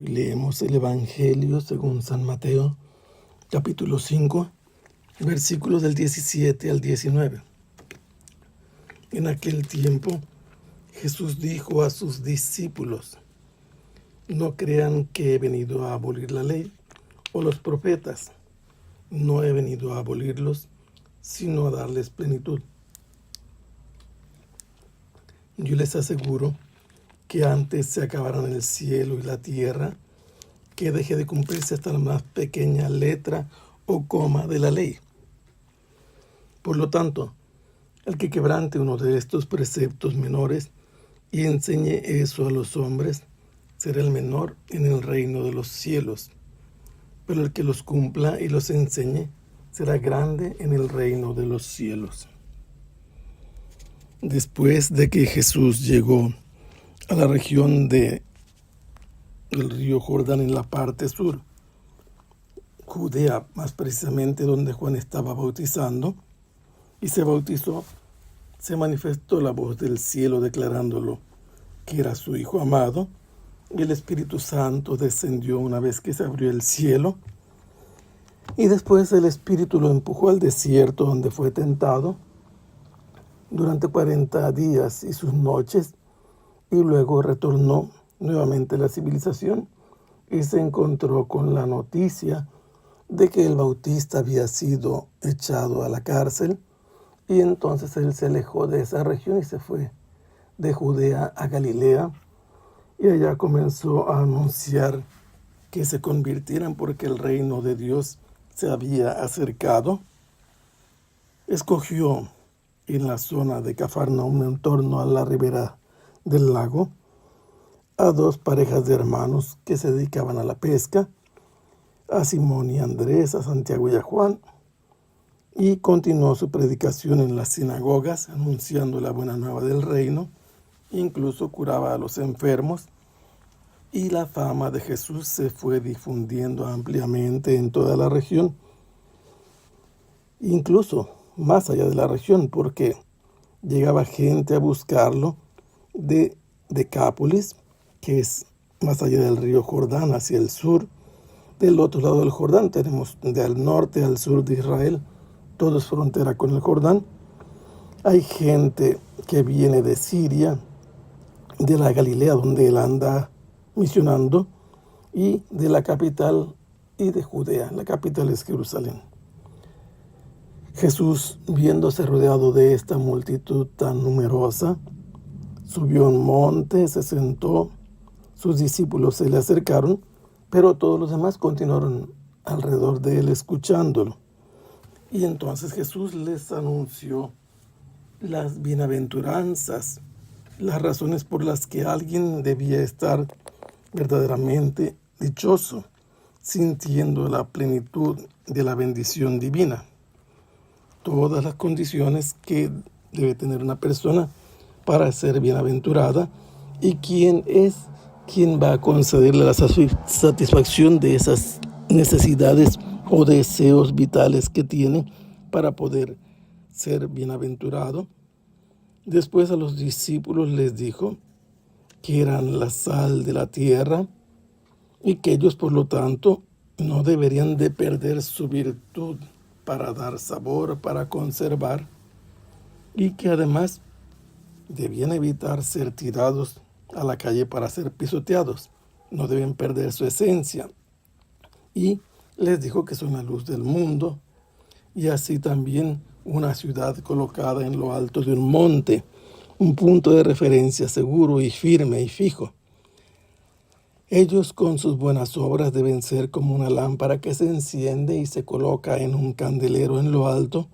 Leemos el Evangelio según San Mateo, capítulo 5, versículos del 17 al 19. En aquel tiempo, Jesús dijo a sus discípulos: no crean que he venido a abolir la ley o los profetas. No he venido a abolirlos, sino a darles plenitud. Yo les aseguro que antes se acabarán el cielo y la tierra, que deje de cumplirse hasta la más pequeña letra o coma de la ley. Por lo tanto, el que quebrante uno de estos preceptos menores y enseñe eso a los hombres, será el menor en el reino de los cielos. Pero el que los cumpla y los enseñe, será grande en el reino de los cielos. Después de que Jesús llegó a la región del río Jordán en la parte sur, Judea, más precisamente donde Juan estaba bautizando, y se bautizó, se manifestó la voz del cielo declarándolo que era su Hijo amado, y el Espíritu Santo descendió una vez que se abrió el cielo, y después el Espíritu lo empujó al desierto donde fue tentado durante 40 días y sus noches, y luego retornó nuevamente a la civilización y se encontró con la noticia de que el Bautista había sido echado a la cárcel, y entonces él se alejó de esa región y se fue de Judea a Galilea, y allá comenzó a anunciar que se convirtieran porque el reino de Dios se había acercado. Escogió en la zona de Cafarnaúm, en torno a la ribera del lago, a 2 parejas de hermanos que se dedicaban a la pesca, a Simón y Andrés, a Santiago y a Juan, y continuó su predicación en las sinagogas, anunciando la buena nueva del reino. Incluso curaba a los enfermos, y la fama de Jesús se fue difundiendo ampliamente en toda la región, incluso más allá de la región, porque llegaba gente a buscarlo de Decápolis, que es más allá del río Jordán, hacia el sur. Del otro lado del Jordán tenemos del norte al sur de Israel, todo es frontera con el Jordán. Hay gente que viene de Siria, de la Galilea, donde él anda misionando, y de la capital y de Judea. La capital es Jerusalén. Jesús, viéndose rodeado de esta multitud tan numerosa, subió a un monte, se sentó, sus discípulos se le acercaron, pero todos los demás continuaron alrededor de él escuchándolo. Y entonces Jesús les anunció las bienaventuranzas, las razones por las que alguien debía estar verdaderamente dichoso, sintiendo la plenitud de la bendición divina. Todas las condiciones que debe tener una persona para ser bienaventurada, y quién va a concederle la satisfacción de esas necesidades o deseos vitales que tiene para poder ser bienaventurado. Después a los discípulos les dijo que eran la sal de la tierra y que ellos, por lo tanto, no deberían de perder su virtud para dar sabor, para conservar, y que además debían evitar ser tirados a la calle para ser pisoteados. No deben perder su esencia. Y les dijo que son la luz del mundo, y así también una ciudad colocada en lo alto de un monte, un punto de referencia seguro y firme y fijo. Ellos con sus buenas obras deben ser como una lámpara que se enciende y se coloca en un candelero en lo alto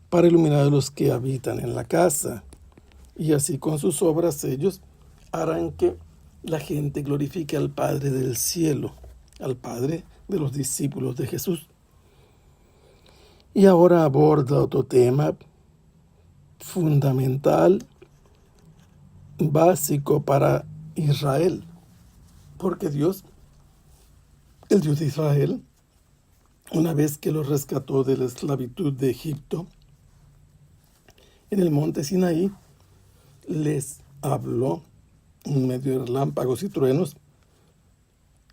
para iluminar a los que habitan en la casa. Y así con sus obras ellos harán que la gente glorifique al Padre del cielo, al Padre de los discípulos de Jesús. Y ahora aborda otro tema fundamental, básico para Israel, porque Dios, el Dios de Israel, una vez que los rescató de la esclavitud de Egipto, en el monte Sinaí, les habló en medio de relámpagos y truenos,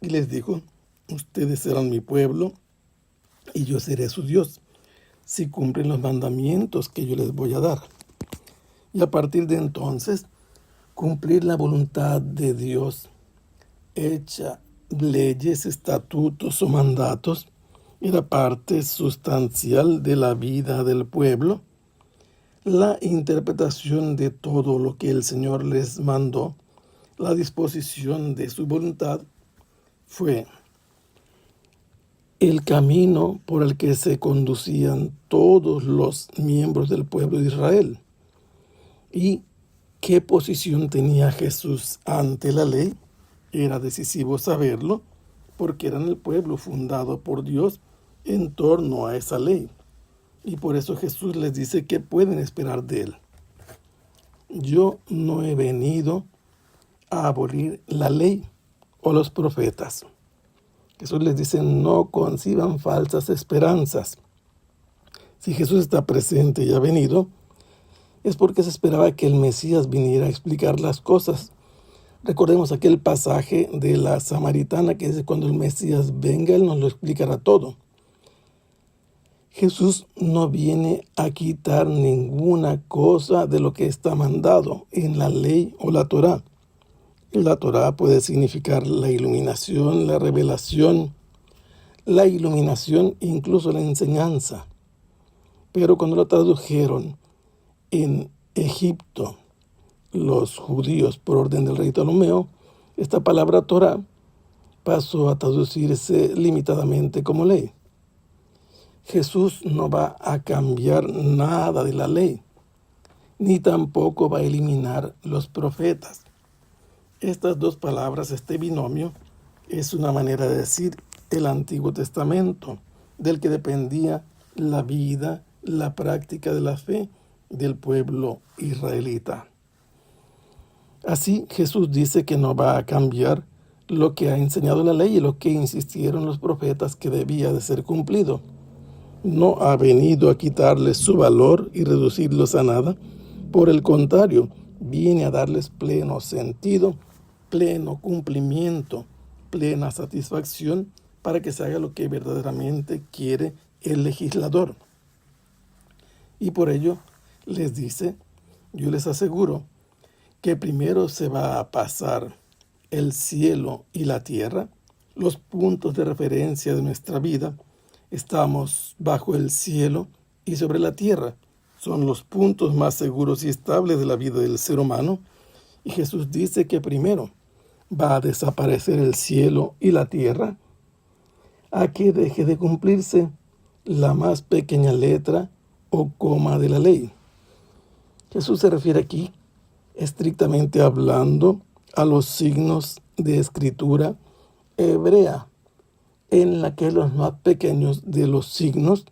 y les dijo: ustedes serán mi pueblo y yo seré su Dios, si cumplen los mandamientos que yo les voy a dar. Y a partir de entonces, cumplir la voluntad de Dios, hecha leyes, estatutos o mandatos, era parte sustancial de la vida del pueblo. La interpretación de todo lo que el Señor les mandó, la disposición de su voluntad, fue el camino por el que se conducían todos los miembros del pueblo de Israel. ¿Y qué posición tenía Jesús ante la ley? Era decisivo saberlo, porque eran el pueblo fundado por Dios en torno a esa ley. Y por eso Jesús les dice que pueden esperar de él. Yo no he venido a abolir la ley o los profetas. Jesús les dice: no conciban falsas esperanzas. Si Jesús está presente y ha venido, es porque se esperaba que el Mesías viniera a explicar las cosas. Recordemos aquel pasaje de la samaritana que dice: cuando el Mesías venga, Él nos lo explicará todo. Jesús no viene a quitar ninguna cosa de lo que está mandado en la ley o la Torá. La Torá puede significar la iluminación, la revelación, la iluminación, incluso la enseñanza. Pero cuando lo tradujeron en Egipto, los judíos, por orden del rey Ptolomeo, esta palabra Torá pasó a traducirse limitadamente como ley. Jesús no va a cambiar nada de la ley, ni tampoco va a eliminar los profetas. Estas dos palabras, este binomio, es una manera de decir el Antiguo Testamento, del que dependía la vida, la práctica de la fe del pueblo israelita. Así, Jesús dice que no va a cambiar lo que ha enseñado la ley y lo que insistieron los profetas que debía de ser cumplido. No ha venido a quitarles su valor y reducirlos a nada. Por el contrario, viene a darles pleno sentido, pleno cumplimiento, plena satisfacción para que se haga lo que verdaderamente quiere el legislador. Y por ello les dice: yo les aseguro que primero se va a pasar el cielo y la tierra, los puntos de referencia de nuestra vida. Estamos bajo el cielo y sobre la tierra. Son los puntos más seguros y estables de la vida del ser humano. Y Jesús dice que primero va a desaparecer el cielo y la tierra a que deje de cumplirse la más pequeña letra o coma de la ley. Jesús se refiere aquí, estrictamente hablando, a los signos de escritura hebrea, en la que los más pequeños de los signos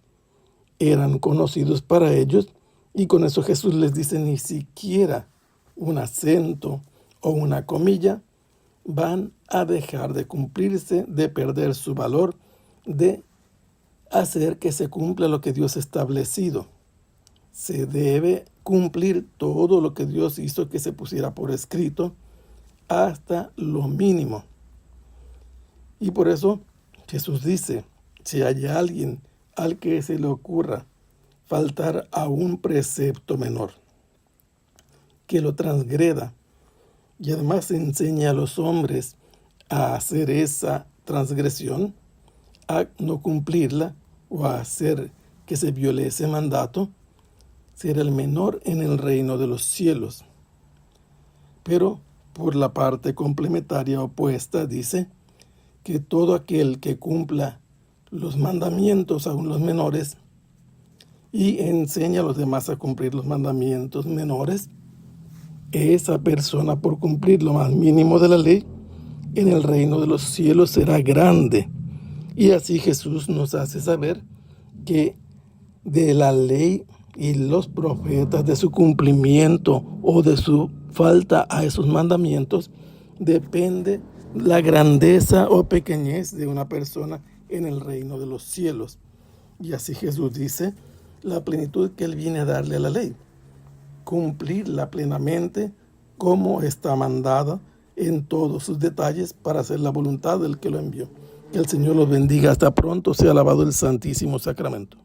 eran conocidos para ellos, y con eso Jesús les dice: ni siquiera un acento o una comilla van a dejar de cumplirse, de perder su valor, de hacer que se cumpla lo que Dios ha establecido. Se debe cumplir todo lo que Dios hizo que se pusiera por escrito, hasta lo mínimo. Y por eso Jesús dice: si hay alguien al que se le ocurra faltar a un precepto menor, que lo transgreda, y además enseña a los hombres a hacer esa transgresión, a no cumplirla o a hacer que se viole ese mandato, será el menor en el reino de los cielos. Pero por la parte complementaria opuesta dice que todo aquel que cumpla los mandamientos, aun los menores, y enseña a los demás a cumplir los mandamientos menores, esa persona, por cumplir lo más mínimo de la ley, en el reino de los cielos será grande. Y así Jesús nos hace saber que de la ley y los profetas, de su cumplimiento o de su falta a esos mandamientos, depende la grandeza o pequeñez de una persona en el reino de los cielos. Y así Jesús dice la plenitud que Él viene a darle a la ley, cumplirla plenamente como está mandada en todos sus detalles para hacer la voluntad del que lo envió. Que el Señor los bendiga. Hasta pronto. Sea alabado el Santísimo Sacramento.